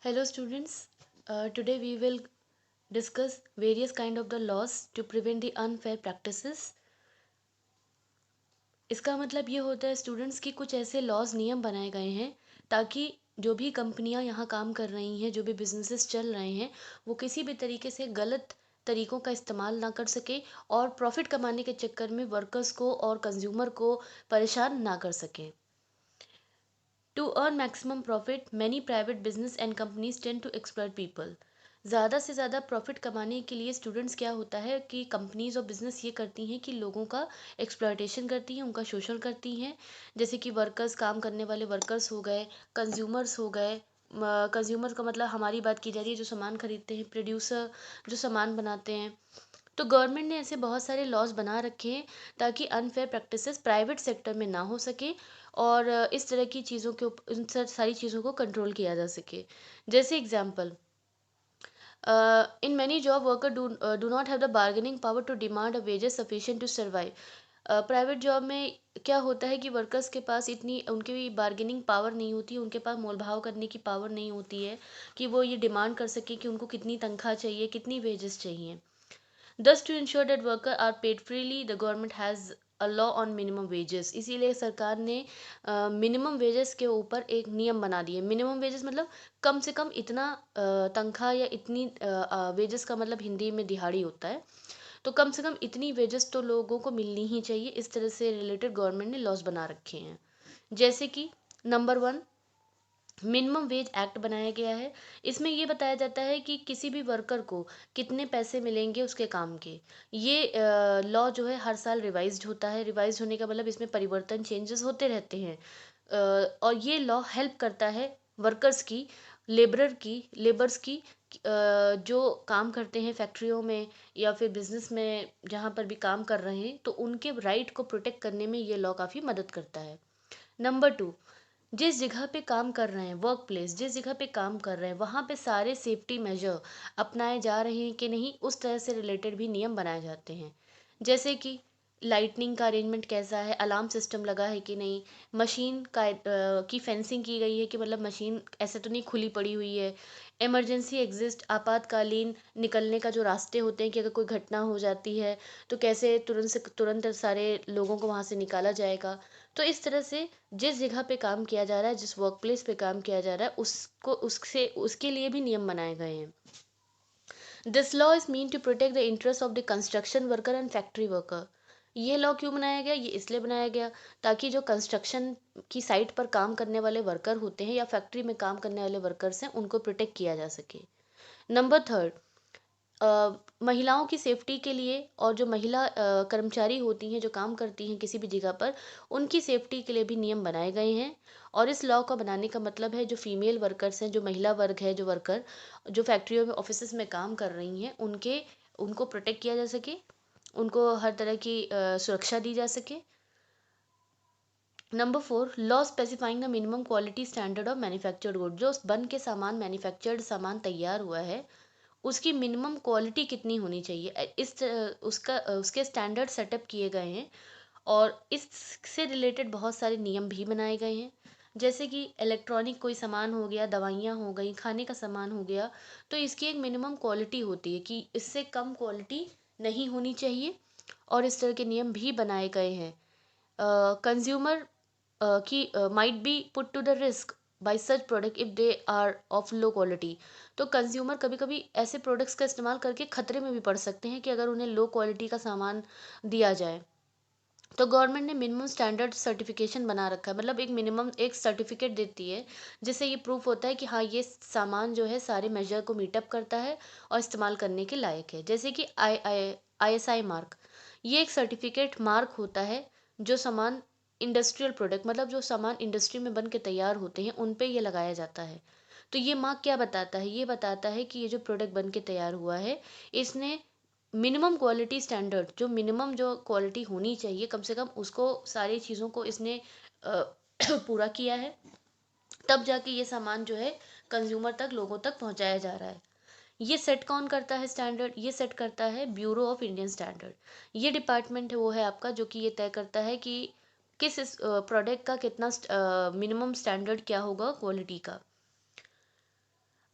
Hello students, today we will discuss various kind of the laws to prevent the unfair practices. इसका मतलब ये होता है students की कुछ ऐसे लॉज नियम बनाए गए हैं ताकि जो भी कंपनियां यहाँ काम कर रही हैं, जो भी बिजनेसेस चल रहे हैं, वो किसी भी तरीके से गलत तरीकों का इस्तेमाल ना कर सके और प्रॉफिट कमाने के चक्कर में वर्कर्स को और कंज्यूमर को परेशान ना कर सकें. To earn maximum profit, many private business and companies tend to exploit people. ज़्यादा से ज़्यादा प्रॉफिट कमाने के लिए स्टूडेंट्स क्या होता है कि कंपनीज और बिजनेस ये करती हैं कि लोगों का एक्सप्लॉयटेशन करती हैं, उनका शोषण करती हैं. जैसे कि वर्कर्स, काम करने वाले वर्कर्स हो गए, कंज्यूमर्स हो गए. कंज्यूमर का मतलब हमारी बात की जा रही है जो सामान खरीदते हैं, प्रोड्यूसर जो सामान बनाते हैं. तो गवर्नमेंट ने ऐसे बहुत सारे लॉज बना रखे हैं ताकि अनफेयर प्रैक्टिसेस प्राइवेट सेक्टर में ना हो सके और इस तरह की चीज़ों के ऊपर इन सारी चीज़ों को कंट्रोल किया जा सके. जैसे example, in many job worker do not have the bargaining power to demand a wages sufficient to survive. Private job में क्या होता है कि वर्कर्स के पास इतनी उनकी बार्गेनिंग पावर नहीं होती, उनके पास मोल भाव करने की पावर नहीं होती है कि वो ये डिमांड कर सके कि उनको कितनी तनख्वाह चाहिए, कितनी वेजेस चाहिए. Thus, to ensure that workers are paid freely, the government has a law on minimum wages. इसीलिए सरकार ने मिनिमम वेजेस के ऊपर एक नियम बना दिए. मिनिमम वेजेस मतलब कम से कम इतना तनख्वाह या इतनी वेजेस का मतलब हिंदी में दिहाड़ी होता है. तो कम से कम इतनी वेजेस तो लोगों को मिलनी ही चाहिए. इस तरह से रिलेटेड गवर्नमेंट ने लॉज बना रखे हैं. जैसे कि नंबर 1, मिनिमम वेज एक्ट बनाया गया है. इसमें ये बताया जाता है कि किसी भी वर्कर को कितने पैसे मिलेंगे उसके काम के. ये लॉ जो है हर साल रिवाइज्ड होता है. रिवाइज होने का मतलब इसमें परिवर्तन, चेंजेस होते रहते हैं. और ये लॉ हेल्प करता है वर्कर्स की, लेबर्स की, जो काम करते हैं फैक्ट्रियों में या फिर बिजनेस में, जहाँ पर भी काम कर रहे हैं, तो उनके राइट को प्रोटेक्ट करने में ये लॉ काफ़ी मदद करता है. नंबर 2, जिस जगह पे काम कर रहे हैं, वर्क प्लेस जिस जगह पे काम कर रहे हैं, वहाँ पे सारे सेफ्टी मेजर अपनाए जा रहे हैं कि नहीं, उस तरह से रिलेटेड भी नियम बनाए जाते हैं. जैसे कि लाइटनिंग का अरेंजमेंट कैसा है, अलार्म सिस्टम लगा है कि नहीं, मशीन का की फेंसिंग की गई है कि मतलब मशीन ऐसे तो नहीं खुली पड़ी हुई है. इमरजेंसी एग्जिस्ट, आपातकालीन निकलने का जो रास्ते होते हैं कि अगर कोई घटना हो जाती है तो कैसे तुरंत से तुरंत सारे लोगों को वहाँ से निकाला जाएगा. तो इस तरह से जिस जगह पे काम किया जा रहा है, जिस वर्क प्लेस पे काम किया जा रहा है, उसको उससे उसके लिए भी नियम बनाए गए हैं. This law is mean to protect the interest of the construction worker and factory worker. ये लॉ क्यों बनाया गया? ये इसलिए बनाया गया ताकि जो कंस्ट्रक्शन की साइट पर काम करने वाले वर्कर होते हैं या फैक्ट्री में काम करने वाले वर्कर्स हैं, उनको प्रोटेक्ट किया जा सके. नंबर 3, महिलाओं की सेफ्टी के लिए और जो महिला कर्मचारी होती हैं जो काम करती हैं किसी भी जगह पर, उनकी सेफ्टी के लिए भी नियम बनाए गए हैं. और इस लॉ का बनाने का मतलब है जो फीमेल वर्कर्स हैं, जो महिला वर्ग है, जो वर्कर जो फैक्ट्रियों में, ऑफिसेज में काम कर रही हैं, उनको प्रोटेक्ट किया जा सके, उनको हर तरह की सुरक्षा दी जा सके. Number 4, law specifying the minimum quality standard of manufactured good. जो बन के सामान, मैन्युफैक्चर्ड सामान तैयार हुआ है, उसकी मिनिमम क्वालिटी कितनी होनी चाहिए, उसके स्टैंडर्ड सेटअप किए गए हैं. और इससे रिलेटेड बहुत सारे नियम भी बनाए गए हैं. जैसे कि इलेक्ट्रॉनिक कोई सामान हो गया, दवाइयाँ हो गई, खाने का सामान हो गया, तो इसकी एक मिनिमम क्वालिटी होती है कि इससे कम क्वालिटी नहीं होनी चाहिए. और इस तरह के नियम भी बनाए गए हैं. कंज्यूमर की might be put to the risk by such product if they are of low quality. तो कंज्यूमर कभी कभी ऐसे प्रोडक्ट्स का इस्तेमाल करके खतरे में भी पड़ सकते हैं कि अगर उन्हें लो क्वालिटी का सामान दिया जाए. तो गवर्नमेंट ने मिनिमम स्टैंडर्ड सर्टिफिकेशन बना रखा है, मतलब एक मिनिमम एक सर्टिफिकेट देती है जिससे ये प्रूफ होता है कि हाँ, ये सामान जो है सारे मेजर को मीटअप करता है और इस्तेमाल करने के लायक है. जैसे कि ISI मार्क, ये एक सर्टिफिकेट मार्क होता है जो सामान, इंडस्ट्रियल प्रोडक्ट मतलब जो सामान इंडस्ट्री में बन के तैयार होते हैं, उन पे ये लगाया जाता है. तो ये मार्क क्या बताता है? ये बताता है कि ये जो प्रोडक्ट बन के तैयार हुआ है, इसने मिनिमम क्वालिटी स्टैंडर्ड, जो मिनिमम जो क्वालिटी होनी चाहिए कम से कम, उसको सारी चीज़ों को इसने अ, पूरा किया है. तब जाके ये सामान जो है कंज्यूमर तक, लोगों तक पहुंचाया जा रहा है. ये सेट कौन करता है स्टैंडर्ड? ये सेट करता है ब्यूरो ऑफ इंडियन स्टैंडर्ड. ये डिपार्टमेंट है, वो है आपका, जो कि ये तय करता है कि किस प्रोडक्ट का कितना मिनिमम स्टैंडर्ड क्या होगा क्वालिटी का.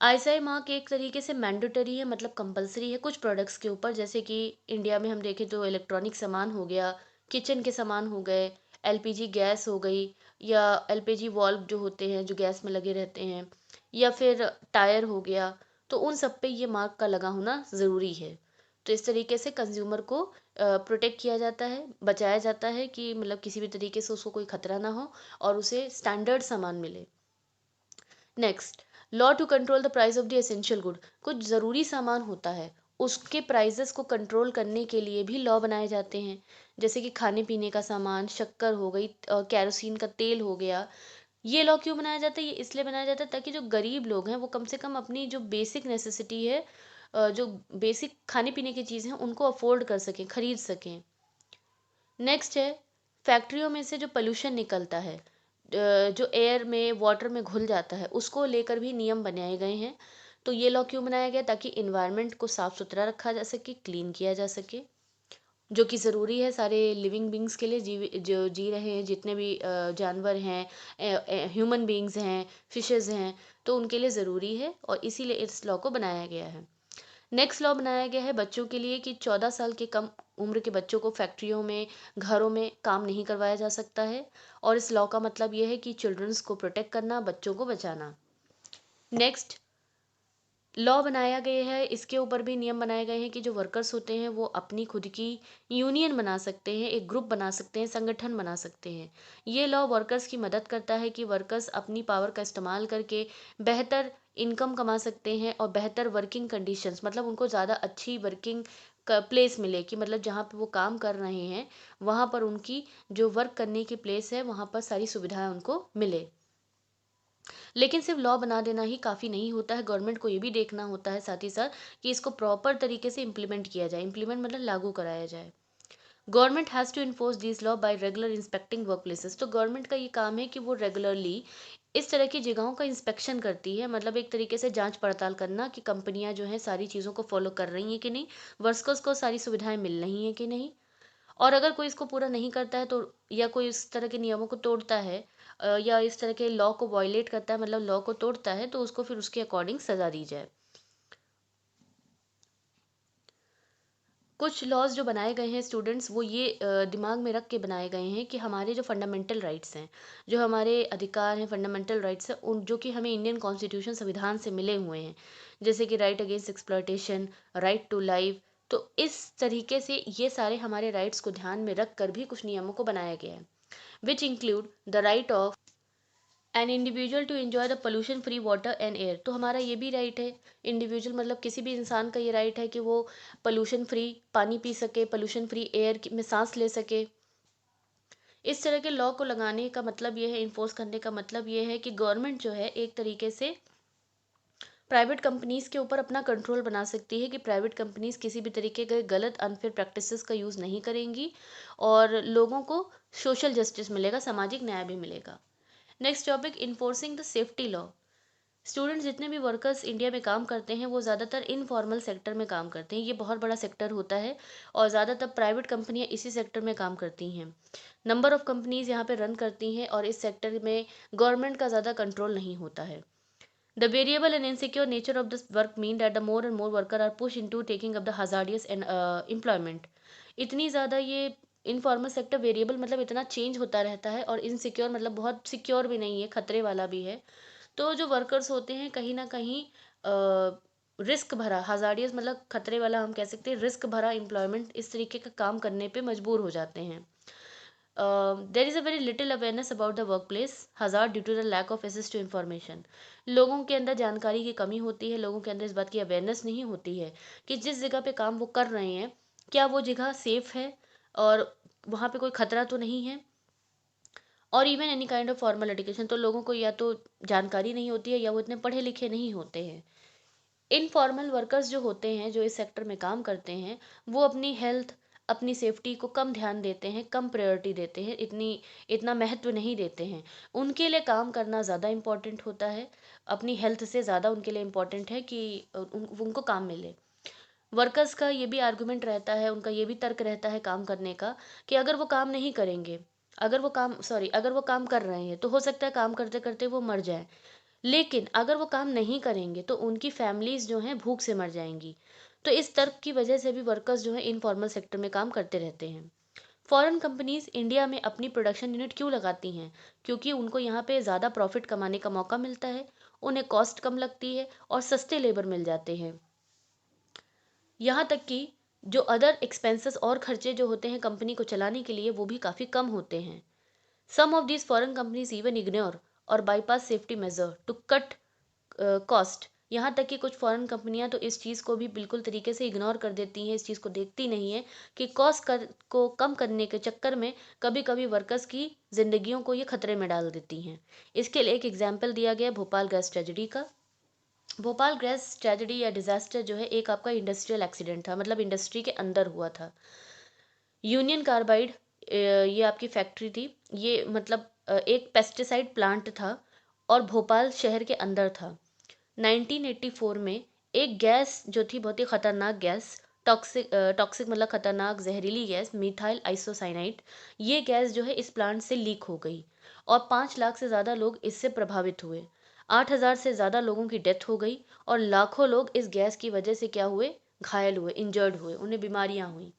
आईएसआई मार्क एक तरीके से मैंडेटरी है, मतलब कंपल्सरी है कुछ प्रोडक्ट्स के ऊपर, जैसे कि इंडिया में हम देखें तो इलेक्ट्रॉनिक सामान हो गया, किचन के सामान हो गए, एलपीजी गैस हो गई, या एलपीजी वाल्व जो होते हैं जो गैस में लगे रहते हैं, या फिर टायर हो गया। तो उन सब पे ये मार्क का लगा होना ज़रूरी है। तो इस तरीके से कंज्यूमर को प्रोटेक्ट किया जाता है, बचाया जाता है कि मतलब किसी भी तरीके से उसको कोई खतरा ना हो और उसे स्टैंडर्ड सामान मिले। Next, law to control the price of the essential good. कुछ ज़रूरी सामान होता है, उसके प्राइजेस को कंट्रोल करने के लिए भी लॉ बनाए जाते हैं। जैसे कि खाने पीने का सामान, शक्कर हो गई, कैरोसिन का तेल हो गया। ये लॉ क्यों बनाया जाता है? ये इसलिए बनाया जाता है ताकि जो गरीब लोग हैं वो कम से कम अपनी जो बेसिक नेसेसिटी है, जो बेसिक खाने पीने की चीज़ें हैं उनको अफोर्ड कर सकें, खरीद सकें। नेक्स्ट है, फैक्ट्रियों में से जो पोल्यूशन निकलता है, जो एयर में वाटर में घुल जाता है, उसको लेकर भी नियम बनाए गए हैं। तो ये लॉ क्यों बनाया गया? ताकि इन्वायरमेंट को साफ सुथरा रखा जा सके, क्लीन किया जा सके, जो कि ज़रूरी है सारे लिविंग बींग्स के लिए, जो जी रहे हैं जितने भी जानवर हैं, ह्यूमन बींग्स हैं, फिशेज़ हैं, तो उनके लिए ज़रूरी है और इसीलिए इस लॉ को बनाया गया है। नेक्स्ट लॉ बनाया गया है बच्चों के लिए कि 14 साल के कम उम्र के बच्चों को फैक्ट्रियों में, घरों में काम नहीं करवाया जा सकता है। और इस लॉ का मतलब ये है कि चिल्ड्रंस को प्रोटेक्ट करना, बच्चों को बचाना। नेक्स्ट लॉ बनाया गया है, इसके ऊपर भी नियम बनाए गए हैं कि जो वर्कर्स होते हैं वो अपनी खुद की यूनियन बना सकते हैं, एक ग्रुप बना सकते हैं, संगठन बना सकते हैं। ये लॉ वर्कर्स की मदद करता है कि वर्कर्स अपनी पावर का इस्तेमाल करके बेहतर इनकम कमा सकते हैं और बेहतर वर्किंग कंडीशंस, मतलब उनको ज़्यादा अच्छी वर्किंग प्लेस मिले, कि मतलब जहाँ पे वो काम कर रहे हैं वहाँ पर उनकी जो वर्क करने की प्लेस है वहाँ पर सारी सुविधाएं उनको मिले। लेकिन सिर्फ लॉ बना देना ही काफ़ी नहीं होता है, गवर्नमेंट को ये भी देखना होता है साथ ही साथ कि इसको प्रॉपर तरीके से इम्प्लीमेंट किया जाए, इम्प्लीमेंट मतलब लागू कराया जाए। Government has to enforce this law by regular inspecting work places. तो गवर्नमेंट का ये काम है कि वो रेगुलरली इस तरह की जगहों का इंस्पेक्शन करती है, मतलब एक तरीके से जांच पड़ताल करना कि कंपनियां जो हैं सारी चीज़ों को फॉलो कर रही हैं कि नहीं, वर्कर्स को सारी सुविधाएं मिल रही हैं कि नहीं। और अगर कोई इसको पूरा नहीं करता है तो, या कोई इस तरह के नियमों को तोड़ता है, या इस तरह के लॉ को वायलेट करता है, मतलब लॉ को तोड़ता है, तो उसको फिर उसके अकॉर्डिंग सज़ा दी जाए। कुछ लॉज जो बनाए गए हैं स्टूडेंट्स, वो ये दिमाग में रख के बनाए गए हैं कि हमारे जो फंडामेंटल राइट्स हैं, जो हमारे अधिकार हैं, फंडामेंटल राइट्स हैं, उन जो कि हमें इंडियन कॉन्स्टिट्यूशन संविधान से मिले हुए हैं, जैसे कि right against exploitation, right to life. तो इस तरीके से ये सारे हमारे राइट्स को ध्यान में रख कर भी कुछ नियमों को बनाया गया है, which include the right of an individual to enjoy the pollution free water and air. तो हमारा ये भी राइट है, इंडिविजुअल मतलब किसी भी इंसान का ये राइट है कि वो पोल्यूशन फ्री पानी पी सके, पोल्यूशन फ्री एयर में सांस ले सके। इस तरह के लॉ को लगाने का मतलब ये है, इन्फोर्स करने का मतलब ये है कि गवर्नमेंट जो है एक तरीके से प्राइवेट कंपनीज के ऊपर अपना कंट्रोल बना सकती है, कि प्राइवेट कंपनीज किसी भी तरीके के गलत अनफेयर प्रैक्टिसेस का यूज़ नहीं करेंगी और लोगों को सोशल जस्टिस मिलेगा, सामाजिक न्याय भी मिलेगा। Next topic, enforcing the safety law. Students जितने भी वर्कर्स इंडिया में काम करते हैं वो ज़्यादातर इनफॉर्मल सेक्टर में काम करते हैं, ये बहुत बड़ा सेक्टर होता है और ज़्यादातर प्राइवेट कंपनियां इसी सेक्टर में काम करती हैं। नंबर ऑफ़ कंपनीज यहाँ पे रन करती हैं और इस सेक्टर में गवर्नमेंट का ज़्यादा कंट्रोल नहीं होता है। The variable and insecure nature of this work mean that the more and more worker are push into taking up the hazardous and employment. इतनी ज़्यादा ये इनफॉर्मल सेक्टर, वेरिएबल मतलब इतना चेंज होता रहता है, और इनसिक्योर मतलब बहुत सिक्योर भी नहीं है, खतरे वाला भी है। तो जो वर्कर्स होते हैं कहीं ना कहीं रिस्क भरा, हजार्डियस मतलब खतरे वाला, हम कह सकते हैं रिस्क भरा एम्प्लॉयमेंट, इस तरीके का काम करने पे मजबूर हो जाते हैं। There is a very little awareness about the work place hazard due to the lack of access to information. लोगों के अंदर जानकारी की कमी होती है, लोगों के अंदर इस बात की अवेयरनेस नहीं होती है कि जिस जगह पे काम वो कर रहे हैं क्या वो जगह सेफ है और वहाँ पे कोई खतरा तो नहीं है, और even any kind of formal education. तो लोगों को या तो जानकारी नहीं होती है या वो इतने पढ़े लिखे नहीं होते हैं। इनफॉर्मल वर्कर्स जो होते हैं, जो इस सेक्टर में काम करते हैं, वो अपनी हेल्थ, अपनी सेफ्टी को कम ध्यान देते हैं, कम प्रायोरिटी देते हैं, इतना महत्व नहीं देते हैं। उनके लिए काम करना ज़्यादा इम्पोर्टेंट होता है, अपनी हेल्थ से ज़्यादा उनके लिए इम्पोर्टेंट है कि उनको काम मिले। वर्कर्स का ये भी आर्गुमेंट रहता है, उनका ये भी तर्क रहता है काम करने का, कि अगर वो काम नहीं करेंगे, अगर वो काम कर रहे हैं तो हो सकता है काम करते करते वो मर जाए। लेकिन अगर वो काम नहीं करेंगे तो उनकी फैमिलीज़ जो हैं भूख से मर जाएँगी। तो इस तर्क की वजह से भी वर्कर्स जो है इनफॉर्मल सेक्टर में काम करते रहते हैं। फॉरेन कंपनीज इंडिया में अपनी प्रोडक्शन यूनिट क्यों लगाती हैं? क्योंकि उनको यहाँ पे ज़्यादा प्रॉफिट कमाने का मौका मिलता है, उन्हें कॉस्ट कम लगती है और सस्ते लेबर मिल जाते हैं। यहाँ तक कि जो अदर एक्सपेंसेस और खर्चे जो होते हैं कंपनी को चलाने के लिए वो भी काफ़ी कम होते हैं। सम of these foreign companies even ignore और bypass safety measure to cut cost. यहाँ तक कि कुछ फॉरेन कंपनियां तो इस चीज़ को भी बिल्कुल तरीके से इग्नोर कर देती हैं, इस चीज़ को देखती नहीं है कि कॉस्ट कर को कम करने के चक्कर में कभी कभी वर्कर्स की जिंदगियों को ये खतरे में डाल देती हैं। इसके लिए एक एग्जाम्पल दिया गया भोपाल गैस ट्रेजेडी का। भोपाल गैस ट्रेजेडी या डिजास्टर जो है एक आपका इंडस्ट्रियल एक्सीडेंट था, मतलब इंडस्ट्री के अंदर हुआ था। यूनियन कार्बाइड ये आपकी फैक्ट्री थी। ये मतलब एक पेस्टिसाइड प्लांट था और भोपाल शहर के अंदर था। 1984 में एक गैस जो थी बहुत ही खतरनाक गैस, टॉक्सिक टॉक्सिक मतलब खतरनाक जहरीली गैस मीथाइल आइसोसाइनाइड, ये गैस जो है इस प्लांट से लीक हो गई और 5 लाख से ज़्यादा लोग इससे प्रभावित हुए। 8,000 से ज़्यादा लोगों की डेथ हो गई और लाखों लोग इस गैस की वजह से क्या हुए, घायल हुए, इंजर्ड हुए, उन्हें बीमारियां हुई।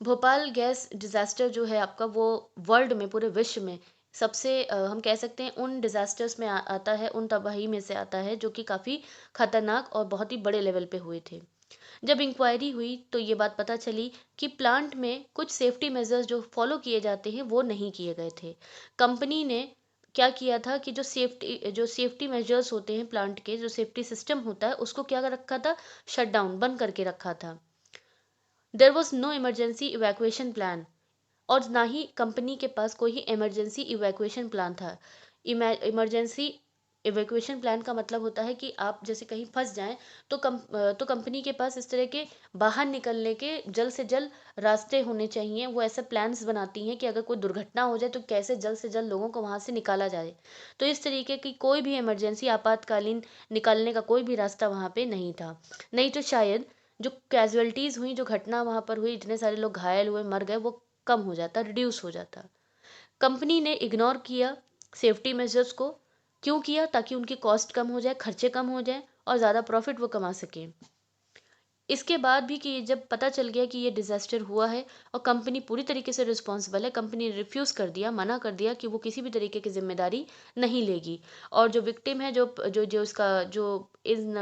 भोपाल गैस डिज़ास्टर जो है आपका वो वर्ल्ड में, पूरे विश्व में सबसे हम कह सकते हैं उन डिज़ास्टर्स में आता है, उन तबाही में से आता है जो कि काफ़ी खतरनाक और बहुत ही बड़े लेवल पे हुए थे। जब इंक्वायरी हुई तो ये बात पता चली कि प्लांट में कुछ सेफ्टी मेजर्स जो फॉलो किए जाते हैं वो नहीं किए गए थे। कंपनी ने क्या किया था कि जो सेफ्टी मेजर्स होते हैं प्लांट के, जो सेफ्टी सिस्टम होता है उसको क्या कर रखा था, शट डाउन, बंद करके रखा था। There was no emergency evacuation plan और ना ही कंपनी के पास कोई ही इमरजेंसी इवैक्यूएशन प्लान था। इमरजेंसी इवैक्यूएशन प्लान का मतलब होता है कि आप जैसे कहीं फंस जाएं तो कंपनी के पास इस तरह के बाहर निकलने के जल्द से जल्द रास्ते होने चाहिए। वो ऐसे प्लान्स बनाती हैं कि अगर कोई दुर्घटना हो जाए तो कैसे जल्द से जल्द लोगों को वहां से निकाला जाए। तो इस तरीके की कोई भी इमरजेंसी आपातकालीन निकालने का कोई भी रास्ता वहां पे नहीं था। नहीं तो शायद जो कैजुअलिटीज हुई, जो घटना वहां पर हुई, इतने सारे लोग घायल हुए, मर गए, वो कम हो जाता, रिड्यूस हो जाता। कंपनी ने इग्नोर किया सेफ्टी मेजर्स को। क्यों किया? ताकि उनकी कॉस्ट कम हो जाए, खर्चे कम हो जाए और ज़्यादा प्रॉफिट वो कमा सकें। इसके बाद भी कि जब पता चल गया कि ये डिज़ास्टर हुआ है और कंपनी पूरी तरीके से रिस्पॉन्सिबल है, कंपनी ने रिफ्यूज़ कर दिया, मना कर दिया कि वो किसी भी तरीके की जिम्मेदारी नहीं लेगी। और जो विक्टिम है, जो जो जो इसका जो इन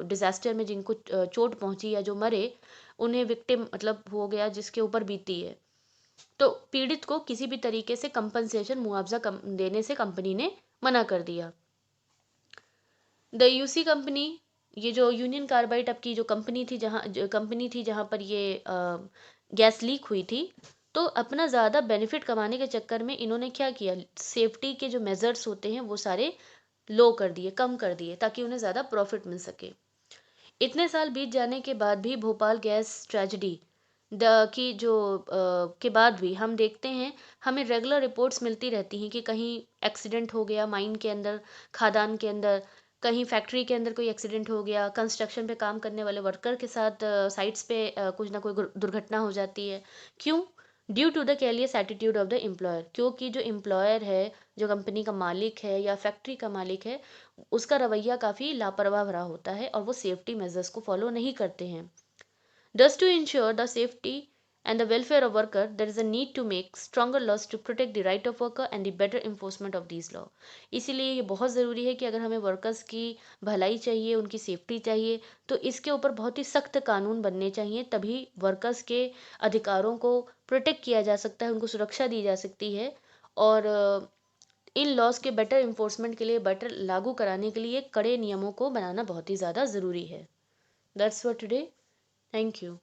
डिज़ास्टर में जिनको चोट पहुंची या जो मरे, उन्हें विक्टिम मतलब हो गया जिसके ऊपर बीती है, तो पीड़ित को किसी भी तरीके से कंपनसेशन मुआवजा देने से कंपनी ने मना कर दिया। द यूसी कंपनी, ये जो यूनियन कार्बाइड आपकी जो कंपनी थी जहाँ पर ये गैस लीक हुई थी, तो अपना ज़्यादा बेनिफिट कमाने के चक्कर में इन्होंने क्या किया, सेफ्टी के जो मेजर्स होते हैं वो सारे लो कर दिए, कम कर दिए, ताकि उन्हें ज़्यादा प्रॉफिट मिल सके। इतने साल बीत जाने के बाद भी Bhopal gas tragedy the key जो के बाद भी हम देखते हैं, हमें रेगुलर रिपोर्ट्स मिलती रहती हैं कि कहीं एक्सीडेंट हो गया माइन के अंदर, खादान के अंदर, कहीं फैक्ट्री के अंदर कोई एक्सीडेंट हो गया, कंस्ट्रक्शन पे काम करने वाले वर्कर के साथ साइट्स पे कुछ ना कोई दुर्घटना हो जाती है। क्यों? Due to the careless attitude of the employer, क्योंकि जो एम्प्लॉयर है, जो कंपनी का मालिक है या फैक्ट्री का मालिक है, उसका रवैया काफ़ी लापरवाह भरा होता है और वो सेफ्टी मेजर्स को फॉलो नहीं करते हैं। Thus, to ensure the safety and the welfare of worker, there is a need to make stronger laws to protect the right of worker and the better enforcement of these law. इसीलिए ये बहुत ज़रूरी है कि अगर हमें workers की भलाई चाहिए, उनकी सेफ्टी चाहिए, तो इसके ऊपर बहुत ही सख्त कानून बनने चाहिए, तभी वर्कर्स के अधिकारों को प्रोटेक्ट किया जा सकता है, उनको सुरक्षा दी जा सकती है। और इन लॉज के बेटर इन्फोर्समेंट के लिए, बेटर लागू कराने के लिए कड़े नियमों को बनाना बहुत ही ज़्यादा ज़रूरी है। That's for today. Thank you.